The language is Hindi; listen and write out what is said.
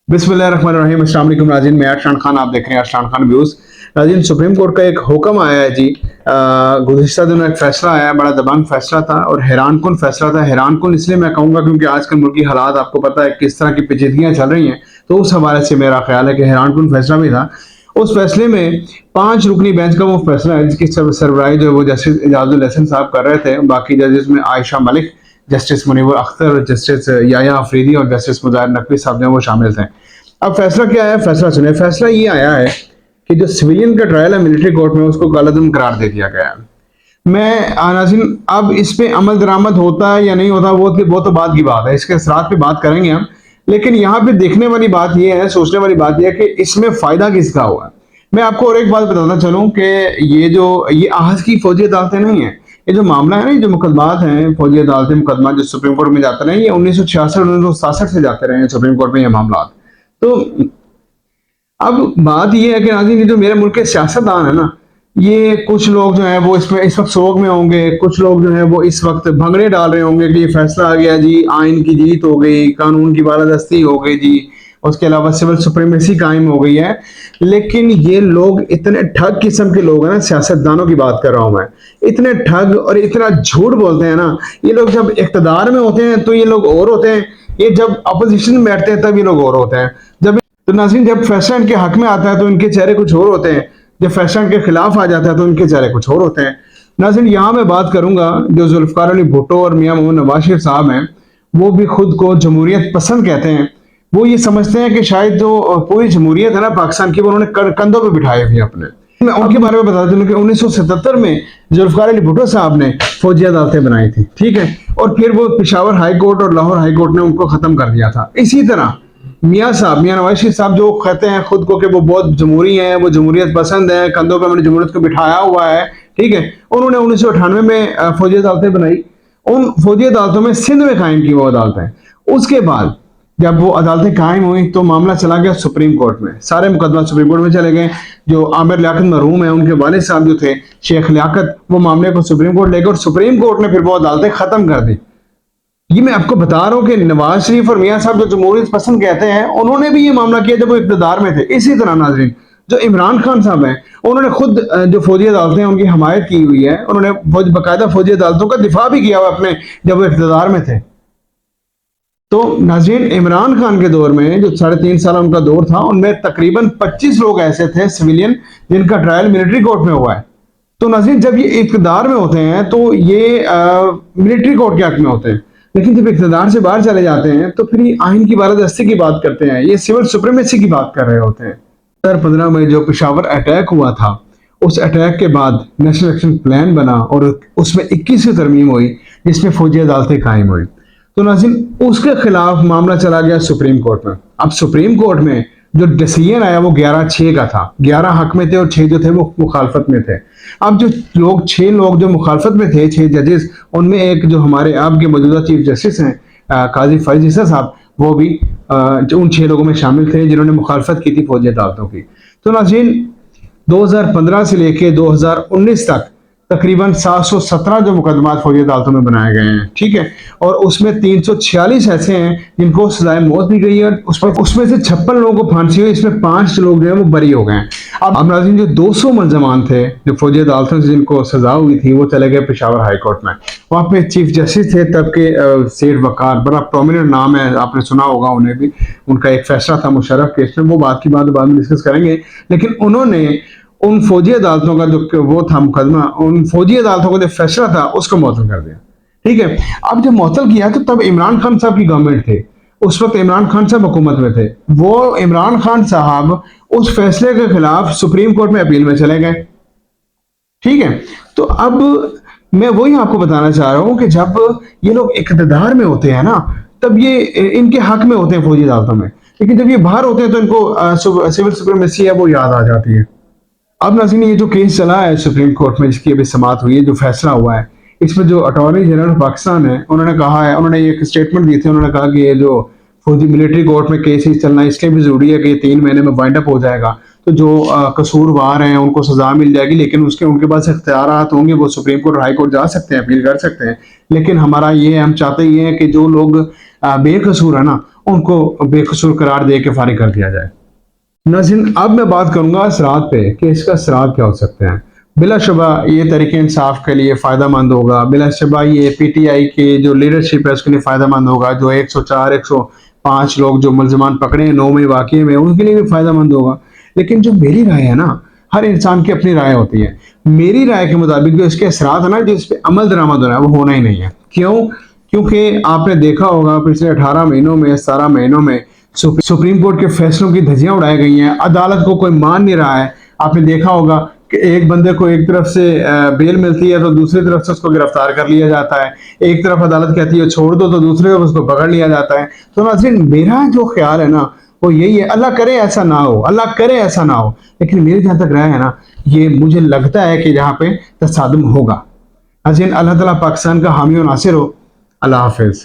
बिस्मिल्लाहिर्रहमानिर्रहीम। अस्सलाम वालेकुम नाज़रीन, मैं अरशान खान, आप देख रहे हैं अरशान खान व्यूज़। नाज़रीन, सुप्रीम कोर्ट का एक हुक्म आया है जी। गुज़िश्ता दिनों एक फ़ैसला आया, बड़ा दबंग फ़ैसला था और हैरानकुन फ़ैसला था। हैरानकुन इसलिए मैं कहूँगा क्योंकि आजकल मुल्की हालात आपको पता है किस तरह की पेचीदगियाँ चल रही हैं, तो उस हवाले से मेरा ख़्याल है कि हैरानकुन फ़ैसला भी था। उस फ़ैसले में 5 रुकनी बेंच का वो फ़ैसला है जिसकी सरबराही जो है वो जस्टिस एजाज़ुल हसन साहब कर रहे थे। बाकी जजेस में आयशा मलिक, जस्टिस मुनीवर अख्तर, जस्टिस याया अफरीदी और जस्टिस मुज़ाहिर नकवी साहब जो वो शामिल थे। अब फैसला क्या है? फैसला सुनिए। फैसला ये आया है कि जो सिविलियन का ट्रायल है मिलिट्री कोर्ट में उसको कालादम करार दे दिया गया है। मैं नाज़रीन, अब इस पे अमल दरामद होता है या नहीं होता वो तो बात की बात है, इसके असरात पे बात करेंगे हम। लेकिन यहाँ पे देखने वाली बात ये है, सोचने वाली बात ये है कि इसमें फायदा किसका हुआ है। मैं आपको और एक बात बताता चलूँ कि ये आज की फौजी अदालतें नहीं है। ये जो मामला है ना, ये जो मुकदमात हैं, फौजी अदालतें मुकदमा जो सुप्रीम कोर्ट में जाते रहे, ये 1966 1967 से जाते रहे हैं सुप्रीम कोर्ट में ये मामला। तो अब बात ये है कि नाज़रीन, ये जो मेरे मुल्क के सियासतदान है ना, ये कुछ लोग जो हैं वो इसमें इस वक्त सोग में होंगे, कुछ लोग जो हैं वो इस वक्त भंगड़े डाल रहे होंगे कि ये फैसला आ गया जी, आइन की जीत हो गई, कानून की बालादस्ती हो गई जी, उसके अलावा सिविल सुप्रीमेसी कायम हो गई है। लेकिन ये लोग इतने ठग किस्म के लोग हैं ना, सियासतदानों की बात कर रहा हूं मैं, इतने ठग और इतना झूठ बोलते हैं ना। ये लोग जब इख्तदार में होते हैं तो ये लोग और होते हैं, ये जब अपोजिशन में बैठते हैं तब ये लोग और होते हैं। जब तो नाज़रीन, जब फैसला इनके हक में आता है तो इनके चेहरे कुछ और होते हैं, जब फैसला इनके खिलाफ आ जाता है तो इनके चेहरे कुछ और होते हैं। नाज़रीन, यहाँ मैं बात करूंगा जो जुल्फ़िकार अली भुट्टो और मियां मोहम्मद नवाज शरीफ साहब हैं, वो भी खुद को जमहूरियत पसंद कहते हैं। वो ये समझते हैं कि शायद जो पूरी जमहूरियत है ना पाकिस्तान की, वो उन्होंने कंधों पे बिठाई हुई है अपने। मैं उनके बारे में बता दूं कि 1977 में जुल्फ़िकार अली भुट्टो साहब ने फौजी अदालतें बनाई थी, ठीक है, और फिर वो पेशावर हाई कोर्ट और लाहौर हाई कोर्ट ने उनको खत्म कर दिया था। इसी तरह मियाँ साहब, मियाँ नवाज शरीफ साहब, जो कहते हैं खुद को कि वो बहुत जमहूरी हैं, वो जमहूरियत पसंद है, कंधों पे हमने जमहूरियत को बिठाया हुआ है, ठीक है, उन्होंने 1998 में फौजी अदालतें बनाई। उन फौजी अदालतों में सिंध में कायम की वो अदालतें। उसके बाद जब वो अदालतें कायम हुई तो मामला चला गया सुप्रीम कोर्ट में, सारे मुकदमा सुप्रीम कोर्ट में चले गए। जो आमिर लियाकत मरहूम है, उनके वालिद साहब जो थे शेख लियाकत, वो मामले को सुप्रीम कोर्ट ले गए और सुप्रीम कोर्ट ने फिर वो अदालतें खत्म कर दी। ये मैं आपको बता रहा हूँ कि नवाज शरीफ और मियाँ साहब जो जमहूरियत पसंद कहते हैं, उन्होंने भी ये मामला किया जब वो इक़्तिदार में थे। इसी तरह नाज़रीन, जो इमरान खान साहब हैं, उन्होंने खुद जो फौजी अदालतें हैं उनकी हमायत की हुई है, उन्होंने बाकायदा फौजी अदालतों का दिफा भी किया हुआ अपने जब वो इक़्तिदार में थे। तो नाज़रीन, इमरान खान के दौर में जो 3.5 साल उनका दौर था, उनमें तकरीबन 25 लोग ऐसे थे सिविलियन जिनका ट्रायल मिलिट्री कोर्ट में हुआ है। तो नाज़रीन, जब ये इक़्तिदार में होते हैं तो ये मिलिट्री कोर्ट के हक में होते हैं, लेकिन जब इक़्तिदार से बाहर चले जाते हैं तो फिर ये आइन की बालादस्ती की बात करते हैं, ये सिविल सुप्रीमेसी की बात कर रहे होते हैं। 2015 में जो पेशावर अटैक हुआ था, उस अटैक के बाद नेशनल एक्शन प्लान बना और उसमें 21वीं तरमीम हुई जिसमें फौजी अदालतें कायम हुई। तो नाज़रीन, उसके खिलाफ मामला चला गया सुप्रीम कोर्ट में। अब सुप्रीम कोर्ट में जो डिसीजन आया वो 11-6 का था। 11 हक में थे और 6 जो थे वो मुखालफत में थे। अब जो लोग 6 लोग जो मुखालफत में थे, 6 जजेस, उनमें एक जो हमारे अब के मौजूदा चीफ जस्टिस हैं काजी फैज ईसा साहब, वो भी जो उन 6 लोगों में शामिल थे जिन्होंने मुखालफत की थी फौजी अदालतों की। तो नाज़रीन, 2015 से लेके 2019 तक तकरीबन 717 जो मुकदमात फौजी अदालतों में बनाए गए हैं, ठीक है, और उसमें 346 ऐसे हैं जिनको सजाए मौत दी गई है। उसमें से 56 लोगों को फांसी हुई, इसमें 5 लोग जो है वो बरी हो गए हैं। अब नाज़रीन, जो 200 मुल्ज़मान थे जो फौजी अदालतों से जिनको सजा हुई थी, वो चले गए पेशावर हाई कोर्ट में। वहाँ पे चीफ जस्टिस थे तब के सेठ वकार, बड़ा प्रोमिनेंट नाम है, आपने सुना होगा उन्हें भी। उनका एक फैसला था मुशर्रफ केस में, वो बात की बात बाद में डिस्कस करेंगे। लेकिन उन्होंने उन फौजी अदालतों का जो वो था मुकदमा, उन फौजी अदालतों का जो फैसला था उसको मुअत्तल कर दिया, ठीक है। अब जब मुअत्तल किया तो तब इमरान खान साहब की गवर्नमेंट थे, उस वक्त इमरान खान साहब हुकूमत में थे। वो इमरान खान साहब उस फैसले के खिलाफ सुप्रीम कोर्ट में अपील में चले गए, ठीक है। तो अब मैं वही आपको बताना चाह रहा हूं कि जब ये लोग इक़्तिदार में होते हैं ना, तब ये इनके हक में होते हैं फौजी अदालतों में, लेकिन जब ये बाहर होते हैं तो इनको सिविल सुप्रीमेसी है वो याद आ जाती है। अब नाज़रीन, ये जो केस चला है सुप्रीम कोर्ट में, जिसकी अभी समाअत हुई है, जो फैसला हुआ है, इसमें जो अटॉर्नी जनरल पाकिस्तान है, उन्होंने कहा है, उन्होंने एक स्टेटमेंट दी थी, उन्होंने कहा कि ये जो फौजी मिलिट्री कोर्ट में केस चलना है इसलिए भी जरूरी है कि 3 महीने में वाइंड अप हो जाएगा, तो जो कसूरवार हैं उनको सजा मिल जाएगी, लेकिन उसके उनके पास इख्तियारात होंगे, वो सुप्रीम कोर्ट हाई कोर्ट जा सकते हैं, अपील कर सकते हैं। लेकिन हमारा ये है, हम चाहते ये हैं कि जो लोग बेकसूर है ना, उनको बेकसूर करार दे के फारिग कर दिया जाए। नाज़रीन, अब मैं बात करूंगा असरात पे कि इसका असरात क्या हो सकते हैं। बिलाशुबा ये तरीके इंसाफ के लिए फ़ायदा मंद होगा, बिलाशुबा ये PTI की जो लीडरशिप है उसके लिए फ़ायदा मंद होगा, जो 104 105 लोग जो मुलजमान पकड़े हैं 9 में वाक़ये में, उनके लिए भी फ़ायदा मंद होगा। लेकिन जो मेरी राय है ना, हर इंसान की अपनी राय होती है। मेरी राय के मुताबिक जो इसके असरात है ना, जो इस पे अमल दरामद होना है वो होना ही नहीं है। क्यों? क्योंकि आपने देखा होगा पिछले 18 महीनों में, 17 महीनों में सुप्रीम कोर्ट के फैसलों की धज्जियां उड़ाई गई हैं, अदालत को कोई मान नहीं रहा है। आपने देखा होगा कि एक बंदे को एक तरफ से बेल मिलती है तो दूसरी तरफ से उसको गिरफ्तार कर लिया जाता है, एक तरफ अदालत कहती है छोड़ दो तो दूसरी तरफ उसको पकड़ लिया जाता है। तो नाज़रीन, मेरा जो ख्याल है ना वो यही है, अल्लाह करे ऐसा ना हो, अल्लाह करे ऐसा ना हो, लेकिन मेरी जहां तक राय है ना, ये मुझे लगता है कि यहाँ पे तसादुम होगा। नाज़रीन, अल्लाह ताला पाकिस्तान का हामी और नासिर हो। अल्लाह हाफिज।